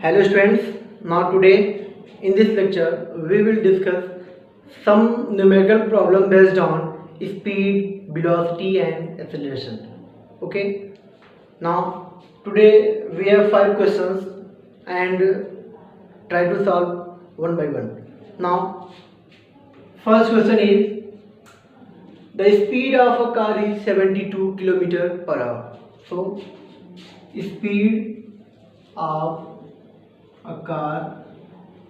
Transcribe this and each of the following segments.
Hello students, now today in this lecture we will discuss some numerical problem based on speed, velocity and acceleration. Okay, now today we have 5 questions and try to solve one by one. Now first question is, the speed of a car is 72 km per hour. So speed of a car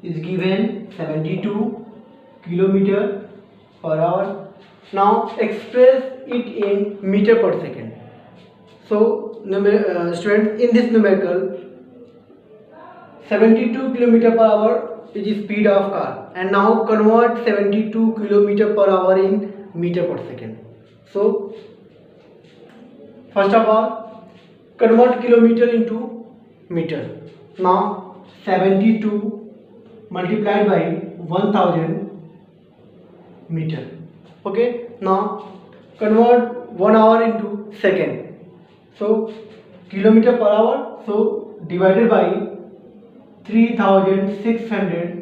is given 72 km per hour. Now express it in meter per second. So students, in this numerical 72 km per hour is speed of car, and now convert 72 km per hour in meter per second. So first of all, convert kilometer into meter. Now 72 multiplied by 1000 meter. Okay, now convert 1 hour into second. So kilometer per hour, so divided by 3600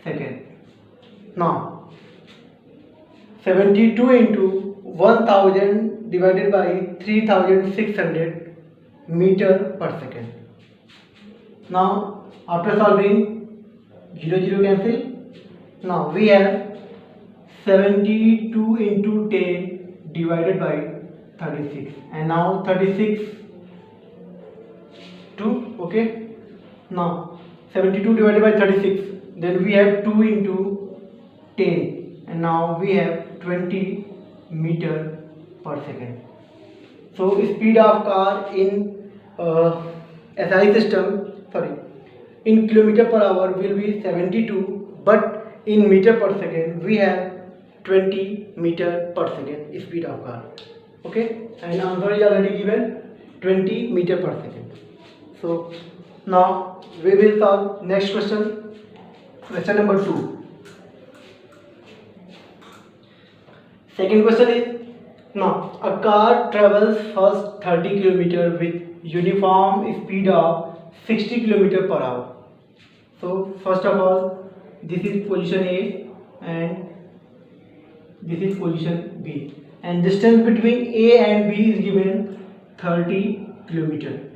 second. Now 72 into 1000 divided by 3600 meter per second. Now after solving 0 cancel. Now we have 72 into 10 divided by 36, and now 36 2. Okay, now 72 divided by 36, then we have 2 into 10, and now we have 20 meter per second. So speed of car in SI system, in kilometer per hour will be 72, but in meter per second we have 20 meter per second speed of car. Okay, and answer is already given, 20 meter per second. So now we will solve next question, question number 2. Second question is, now a car travels first 30 km with uniform speed of 60 km per hour. So first of all, this is position A and this is position B, and distance between A and B is given 30 km.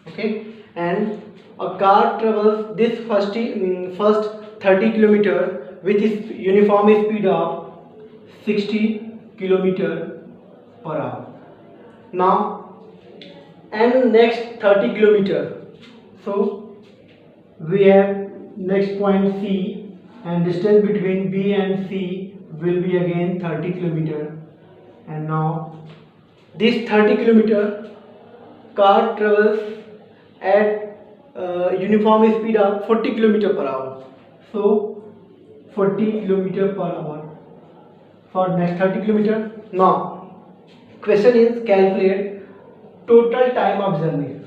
Okay, and a car travels this first 30 km with its uniform speed of 60 km per hour. Now and next 30 km, so we have next point C, and distance between B and C will be again 30 km, and now this 30 km car travels at uniform speed of 40 km per hour. So 40 km per hour for next 30 km. Now question is, calculate total time of journey.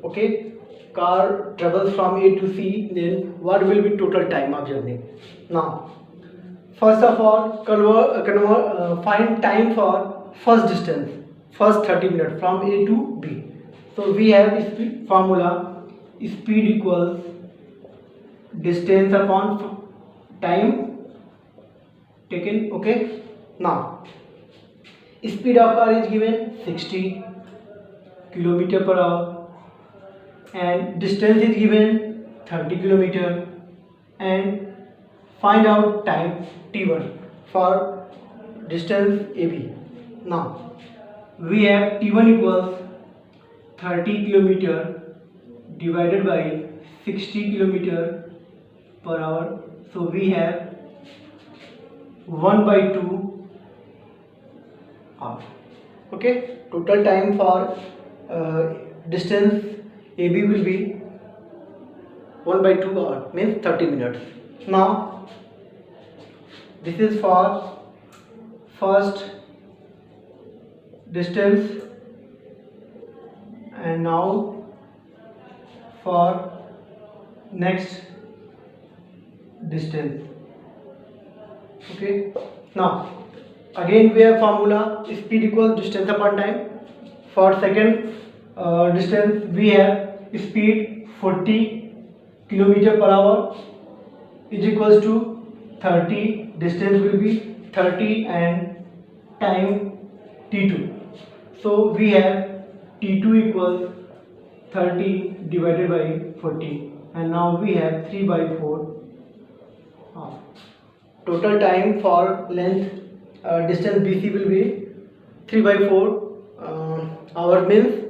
Okay, car travels from A to C, then what will be total time of journey? Now first of all, find time for first distance, first 30 minutes from A to B. So we have speed formula, speed equals distance upon time taken. Okay, now speed of car is given 60 km per hour, and distance is given 30 km, and find out time T1 for distance AB. Now we have T1 equals 30 km divided by 60 km per hour, so we have 1 by 2 hour. Okay, total time for distance AB will be 1 by 2 hour, means 30 minutes. Now this is for first distance, and now for next distance. Okay, now again we have formula, speed equals distance upon time. For second distance we have speed 40 kilometer per hour is equals to 30, distance will be 30 and time t2. So we have t2 equals 30 divided by 40, and now we have 3 by 4 half. Total time for length distance BC will be 3 by 4 hour means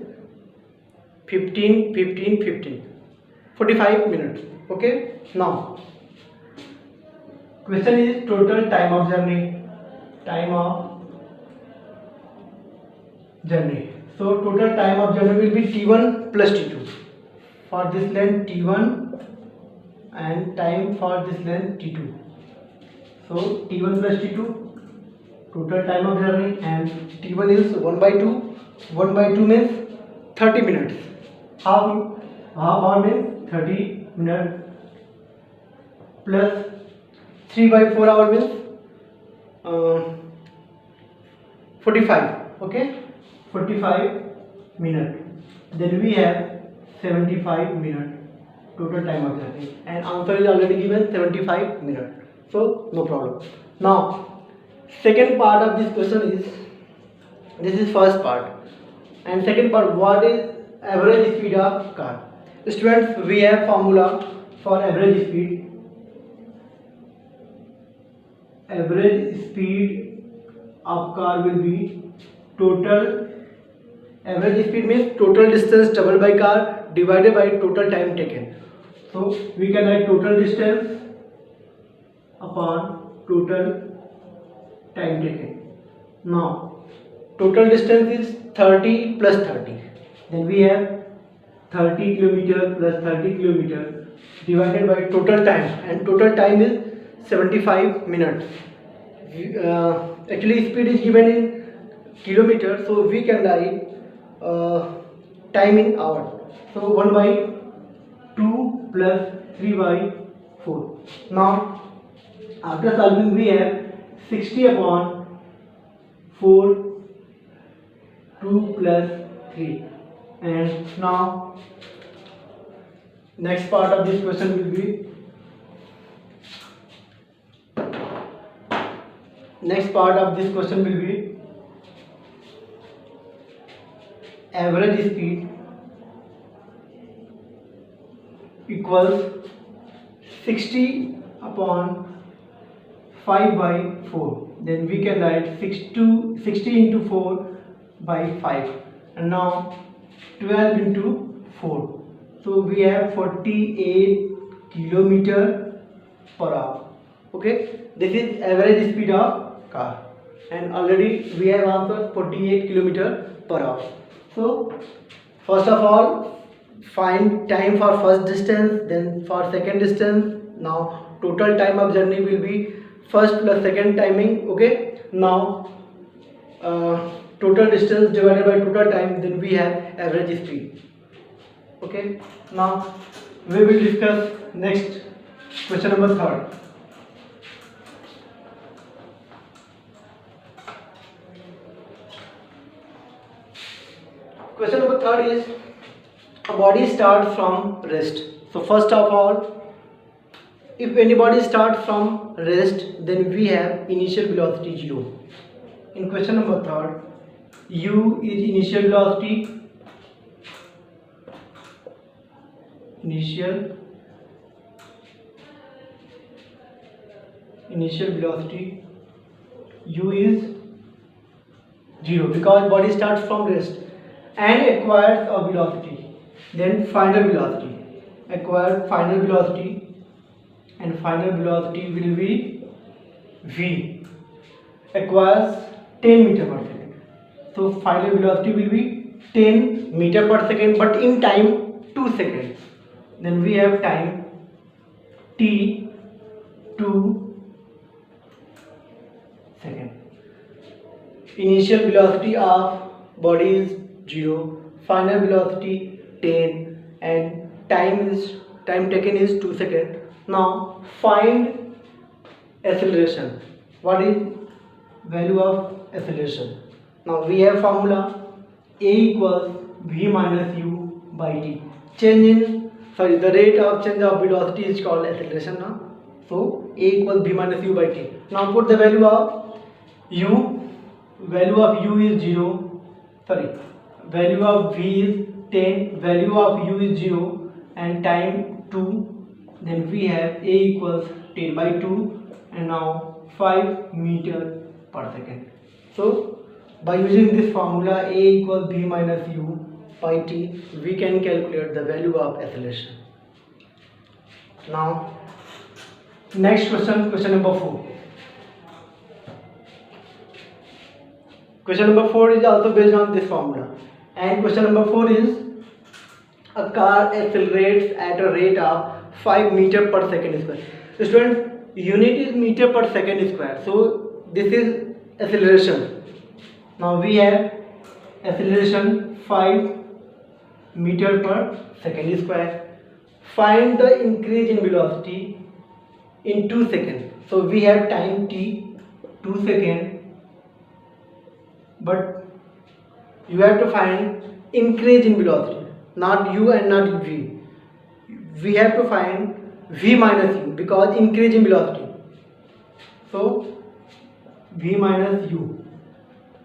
15, 15, 15, 45 minutes. Okay, now question is total time of journey. So total time of journey will be T1 plus T2. For this length T1 and time for this length T2. So T1 plus T2 total time of journey, and T1 is 1 by 2. 1 by 2 means 30 minutes. Half hour means 30 minutes plus 3 by 4 hour means 45. Okay, 45 minutes. Then we have 75 minutes total time of journey, and answer is already given 75 minutes. So no problem. Now second part of this question is, this is first part, and second part, what is average speed of car? Students, we have formula for average speed. Average speed of car will be total, average speed means total distance traveled by car divided by total time taken. So we can write total distance upon total time taken. Now total distance is 30 plus 30, then we have 30 kilometer plus 30 kilometer divided by total time, and total time is 75 minutes. Actually speed is given in kilometer, so we can write time in hour. So 1 by 2 plus 3 by 4. Now after solving we have 60 upon 4, 2 plus 3, and now next part of this question will be, average speed equals 60 upon 5 by 4. Then we can write 60 into 4 by 5, and now 12 into 4. So we have 48 kilometer per hour. Okay, this is average speed of car, and already we have answered 48 kilometer per hour. So first of all, find time for first distance, then for second distance. Now total time of journey will be first plus second timing. Okay, now total distance divided by total time, then we have average speed. Okay, now we will discuss next question number 3. Question number 3 is, a body starts from rest. So first of all, if anybody starts from rest, then we have initial velocity 0. In question number 3, u is initial velocity, u is 0 because body starts from rest and acquires a velocity. Then final velocity, acquire final velocity, and final velocity will be v, acquires 10 meter per second. So final velocity will be 10 meter per second, but in time 2 seconds. Then we have time t 2 seconds. Initial velocity of body is 0, final velocity 10, and time taken is 2 seconds. Now find acceleration. What is value of acceleration? Now we have formula, a equals v minus u by t. The rate of change of velocity is called acceleration now. So a equals v minus u by t. Now put the value of u. Value of u is 0. Value of v is 10. Value of u is 0 and time 2. Then we have a equals 10 by 2 and now 5 meter per second. So by using this formula a equals v minus u by t, we can calculate the value of acceleration. Now next question, question number 4. Question number 4 is also based on this formula, and question number 4 is a car accelerates at a rate of 5 meter per second square. So students, unit is meter per second square, so this is acceleration. Now we have acceleration 5 meter per second square. Find the increase in velocity in 2 seconds. So we have time t 2 seconds, but you have to find increase in velocity, not u and not v. We have to find v minus u because increase in velocity. So v minus u.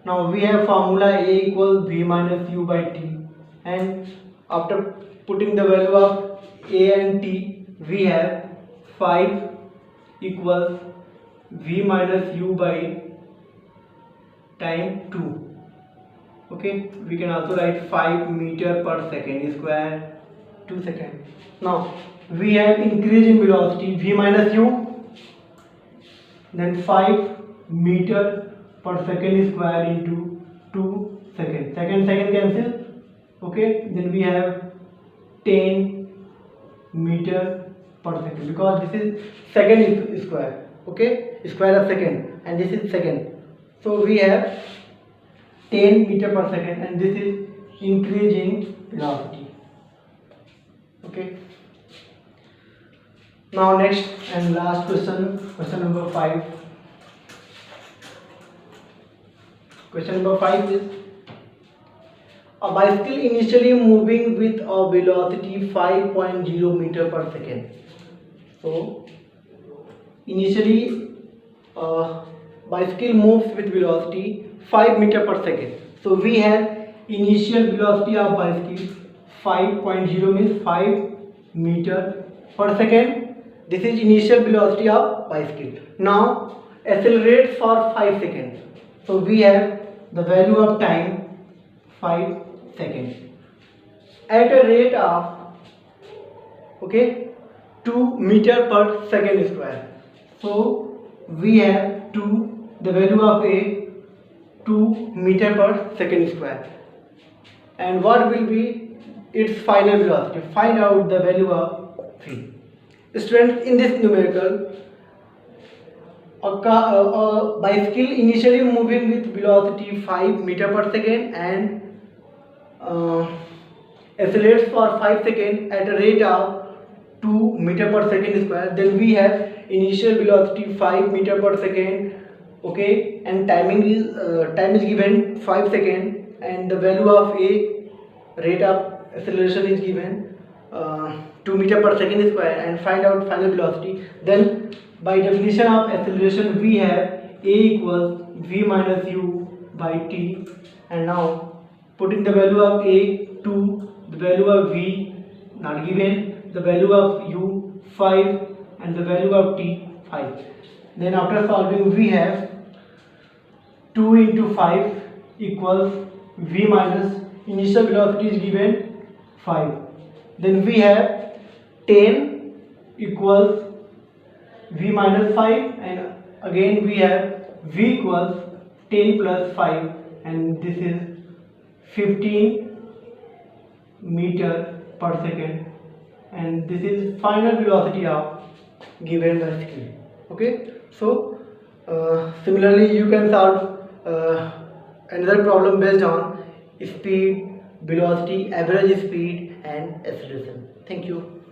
Now we have formula a equals v minus u by t, and after putting the value of a and t, we have 5 equals v minus u by time 2. Okay, we can also write 5 meter per second square 2 seconds. Now we have increase in velocity v minus u, then 5 meter per second square into 2 seconds. Second cancel. Okay, then we have 10 meter per second because this is second square. Okay, square of second, and this is second. So we have 10 meter per second, and this is increase in velocity. Okay. Now next and last question, question number 5. Question number 5 is a bicycle initially moving with a velocity 5.0 meter per second. So initially bicycle moves with velocity 5 meter per second. So we have initial velocity of bicycle 5.0 means 5 meter per second. This is initial velocity of bicycle. Now accelerate for 5 seconds. So we have the value of time 5 seconds at a rate of 2 meter per second square. So we have 2, the value of a 2 meter per second square, and what will be its final velocity? Find out the value of v. Students, in this numerical, a bicycle initially moving with velocity 5 meter per second and accelerates for 5 seconds at a rate of 2 meter per second square. Then we have initial velocity 5 meter per second. Okay, and time is given 5 seconds, and the value of a rate of acceleration is given 2 meter per second square, and find out final velocity. Then by definition of acceleration, we have a equals v minus u by t, and now putting the value of a 2, the value of v not given, the value of u 5, and the value of t 5. Then after solving, we have 2 into 5 equals v minus initial velocity is given 5. Then we have 10 equals v minus 5, and again we have v equals 10 plus 5, and this is 15 meter per second, and this is final velocity of given bicycle. Okay, so similarly you can solve another problem based on speed, velocity, average speed and acceleration. Thank you.